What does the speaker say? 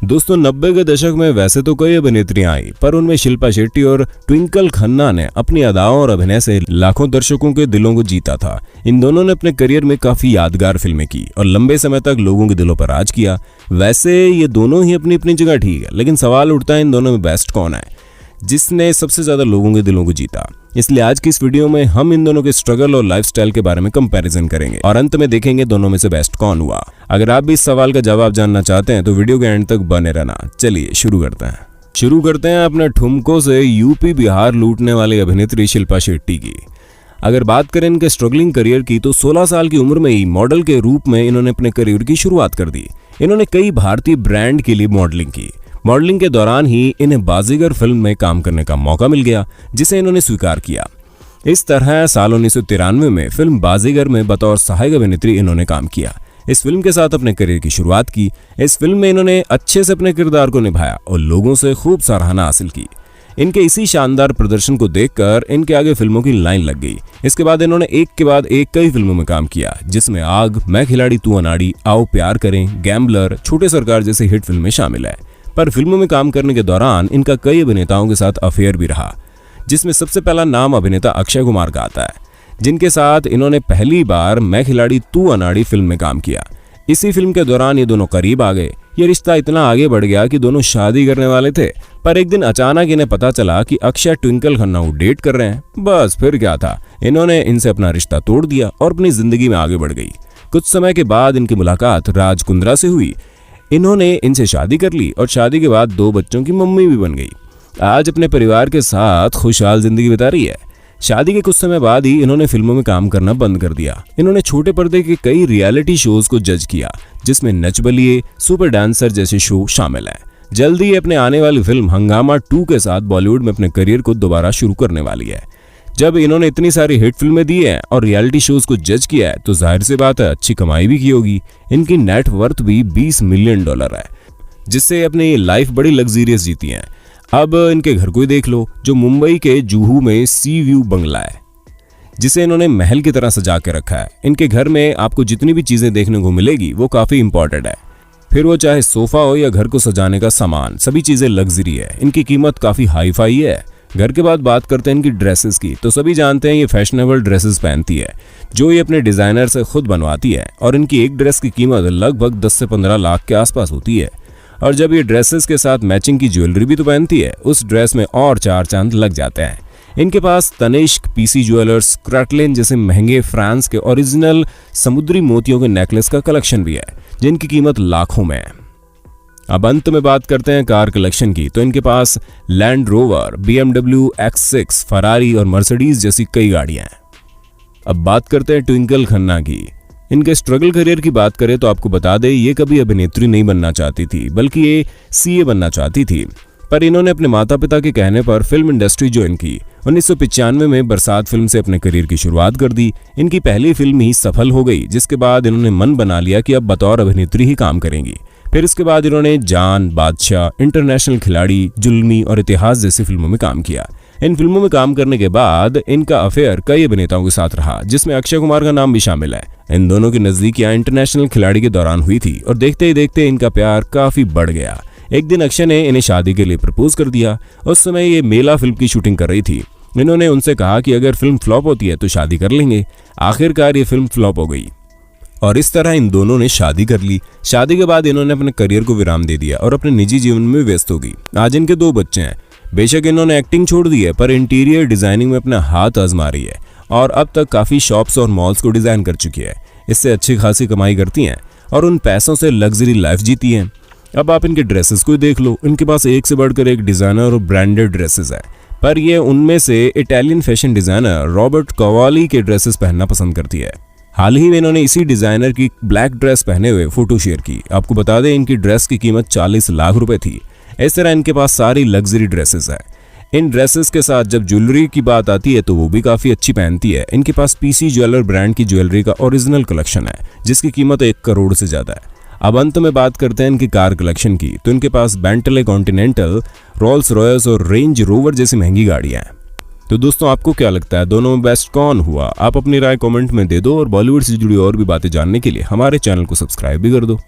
दोस्तों 90 के दशक में वैसे तो कई अभिनेत्रियां आई, पर उनमें शिल्पा शेट्टी और ट्विंकल खन्ना ने अपनी अदाओं और अभिनय से लाखों दर्शकों के दिलों को जीता था। इन दोनों ने अपने करियर में काफी यादगार फिल्में की और लंबे समय तक लोगों के दिलों पर राज किया। वैसे ये दोनों ही अपनी अपनी जगह ठीक है, लेकिन सवाल उठता है इन दोनों में बेस्ट कौन है, जिसने सबसे ज्यादा लोगों के दिलों को जीता। इसलिए आज की इस वीडियो में हम इन दोनों के स्ट्रगल और लाइफस्टाइल के बारे में कंपैरिजन करेंगे और अंत में देखेंगे दोनों में से बेस्ट कौन हुआ। अगर आप भी इस सवाल का जवाब जानना चाहते हैं तो वीडियो के एंड तक बने रहना। चलिए शुरू करते हैं अपने ठुमकों से यूपी बिहार लूटने वाली अभिनेत्री शिल्पा शेट्टी की। अगर बात करें इनके स्ट्रगलिंग करियर की तो 16 साल की उम्र में ही मॉडल के रूप में इन्होंने अपने करियर की शुरुआत कर दी। इन्होंने कई भारतीय ब्रांड के लिए मॉडलिंग की। मॉडलिंग के दौरान ही इन्हें बाजीगर फिल्म में काम करने का मौका मिल गया, जिसे इन्होंने स्वीकार किया। इस तरह साल 1993 में फिल्म बाजीगर में बतौर सहायक अभिनेत्री इन्होंने काम किया। इस फिल्म के साथ अपने करियर की शुरुआत की। इस फिल्म में इन्होंने अच्छे से अपने किरदार को निभाया और लोगों से खूब सराहना हासिल की। इनके इसी शानदार प्रदर्शन को देखकर इनके आगे फिल्मों की लाइन लग गई। इसके बाद इन्होंने एक के बाद एक कई फिल्मों में काम किया, जिसमें आग, मैं खिलाड़ी तू अनाड़ी, आओ प्यार करें, गैम्बलर, छोटे सरकार जैसी हिट फिल्में शामिल है। पर फिल्मों में काम करने के दौरान इनका कई अभिनेताओं के साथ अफेयर भी रहा, जिसमें सबसे पहला नाम अभिनेता अक्षय कुमार का आता है, जिनके साथ इन्होंने पहली बार मैं खिलाड़ी तू अनाड़ी फिल्म में काम किया। इसी फिल्म के दौरान ये दोनों करीब आ गए। ये रिश्ता इतना आगे बढ़ गया कि दोनों शादी करने वाले थे, पर एक दिन अचानक इन्हें पता चला कि अक्षय ट्विंकल खन्ना को डेट कर रहे हैं। बस फिर क्या था, इन्होंने इनसे अपना रिश्ता तोड़ दिया और अपनी जिंदगी में आगे बढ़ गई। कुछ समय के बाद इनकी मुलाकात राज कुंद्रा से हुई। इन्होंने इनसे शादी कर ली और शादी के बाद 2 बच्चों की मम्मी भी बन गई। आज अपने परिवार के साथ खुशहाल जिंदगी बिता रही है। शादी के कुछ समय बाद ही इन्होंने फिल्मों में काम करना बंद कर दिया। इन्होंने छोटे पर्दे के कई रियलिटी शोज को जज किया, जिसमें नच बलिए, सुपर डांसर जैसे शो शामिल है। जल्दी ही अपने आने वाली फिल्म हंगामा 2 के साथ बॉलीवुड में अपने करियर को दोबारा शुरू करने वाली है। जब इन्होंने इतनी सारी हिट फिल्में दी हैं और रियलिटी शोज को जज किया है तो जाहिर सी बात है अच्छी कमाई भी की होगी। इनकी नेट वर्थ भी $20 मिलियन है, जिससे अपनी लाइफ बड़ी लग्जरियस जीती है। अब इनके घर को ही देख लो, जो मुंबई के जुहू में सी व्यू बंगला है, जिसे इन्होंने महल की तरह सजा के रखा है। इनके घर में आपको जितनी भी चीजें देखने को मिलेगी वो काफी इंपॉर्टेंट है, फिर वो चाहे सोफा हो या घर को सजाने का सामान, सभी चीजें लग्जरी है। इनकी कीमत काफी हाई फाई है। घर के बाद बात करते हैं इनकी ड्रेसेस की, तो सभी जानते हैं ये फैशनेबल ड्रेसेस पहनती है, जो ये अपने डिजाइनर से खुद बनवाती है। और इनकी एक ड्रेस की कीमत लगभग 10 से 15 लाख के आसपास होती है। और जब ये ड्रेसेस के साथ मैचिंग की ज्वेलरी भी तो पहनती है, उस ड्रेस में और 4 चांद लग जाते हैं। इनके पास तनिष्क, पीसी ज्वेलर्स, क्रैटलिन जैसे महंगे फ्रांस के ओरिजिनल समुद्री मोतियों के नेकलेस का कलेक्शन भी है, जिनकी कीमत लाखों में है। अब अंत में बात करते हैं कार कलेक्शन की, तो इनके पास Land Rover, BMW X6, Ferrari और मर्सिडीज जैसी कई गाड़ियां हैं। अब बात करते हैं ट्विंकल खन्ना की। इनके स्ट्रगल करियर की बात करें तो आपको बता दें ये कभी अभिनेत्री नहीं बनना चाहती थी, बल्कि ये CA बनना चाहती थी। पर इन्होंने अपने माता पिता के कहने पर फिल्म इंडस्ट्री ज्वाइन की। 1995 में बरसात फिल्म से अपने करियर की शुरुआत कर दी। इनकी पहली फिल्म ही सफल हो गई, जिसके बाद इन्होंने मन बना लिया कि अब बतौर अभिनेत्री ही काम करेंगी। फिर इसके बाद इन्होंने जान, बादशाह, इंटरनेशनल खिलाड़ी, जुल्मी और इतिहास जैसी फिल्मों में काम किया। इन फिल्मों में काम करने के बाद इनका अफेयर कई अभिनेताओं के साथ रहा, जिसमें अक्षय कुमार का नाम भी शामिल है। इन दोनों की नजदीकियां इंटरनेशनल खिलाड़ी के दौरान हुई थी और देखते ही देखते इनका प्यार काफी बढ़ गया। एक दिन अक्षय ने इन्हें शादी के लिए प्रपोज कर दिया। उस समय ये मेला फिल्म की शूटिंग कर रही थी। इन्होंने उनसे कहा कि अगर फिल्म फ्लॉप होती है तो शादी कर लेंगे। आखिरकार ये फिल्म फ्लॉप हो गई और इस तरह इन दोनों ने शादी कर ली। शादी के बाद इन्होंने अपने करियर को विराम दे दिया और अपने निजी जीवन में व्यस्त हो गई। आज इनके 2 बच्चे हैं। बेशक इन्होंने एक्टिंग छोड़ दी है, पर इंटीरियर डिजाइनिंग में अपना हाथ आजमा रही है और अब तक काफी शॉप्स और मॉल्स को डिजाइन कर चुकी है। इससे अच्छी खासी कमाई करती हैं और उन पैसों से लग्जरी लाइफ जीती हैं। अब आप इनके ड्रेसेस को देख लो, इनके पास एक से बढ़कर एक डिजाइनर और ब्रांडेड ड्रेसेस है, पर ये उनमें से Italian fashion designer Robert qawwali के ड्रेसेस पहनना पसंद करती है। हाल ही में इन्होंने इसी डिजाइनर की ब्लैक ड्रेस पहने हुए फोटो शेयर की। आपको बता दें इनकी ड्रेस की कीमत 40 लाख रुपए थी। इस तरह इनके पास सारी लग्जरी ड्रेसेस है। इन ड्रेसेस के साथ जब ज्वेलरी की बात आती है तो वो भी काफी अच्छी पहनती है। इनके पास पीसी ज्वेलर ब्रांड की ज्वेलरी का ओरिजिनल कलेक्शन है, जिसकी कीमत 1 करोड़ से ज्यादा है। अब अंत में बात करते हैं इनकी कार कलेक्शन की, तो इनके पास बेंटले कॉन्टिनेंटल, रोल्स रॉयस और रेंज रोवर जैसी महंगी गाड़ियां हैं। तो दोस्तों आपको क्या लगता है दोनों में बेस्ट कौन हुआ? आप अपनी राय कमेंट में दे दो और बॉलीवुड से जुड़ी और भी बातें जानने के लिए हमारे चैनल को सब्सक्राइब भी कर दो।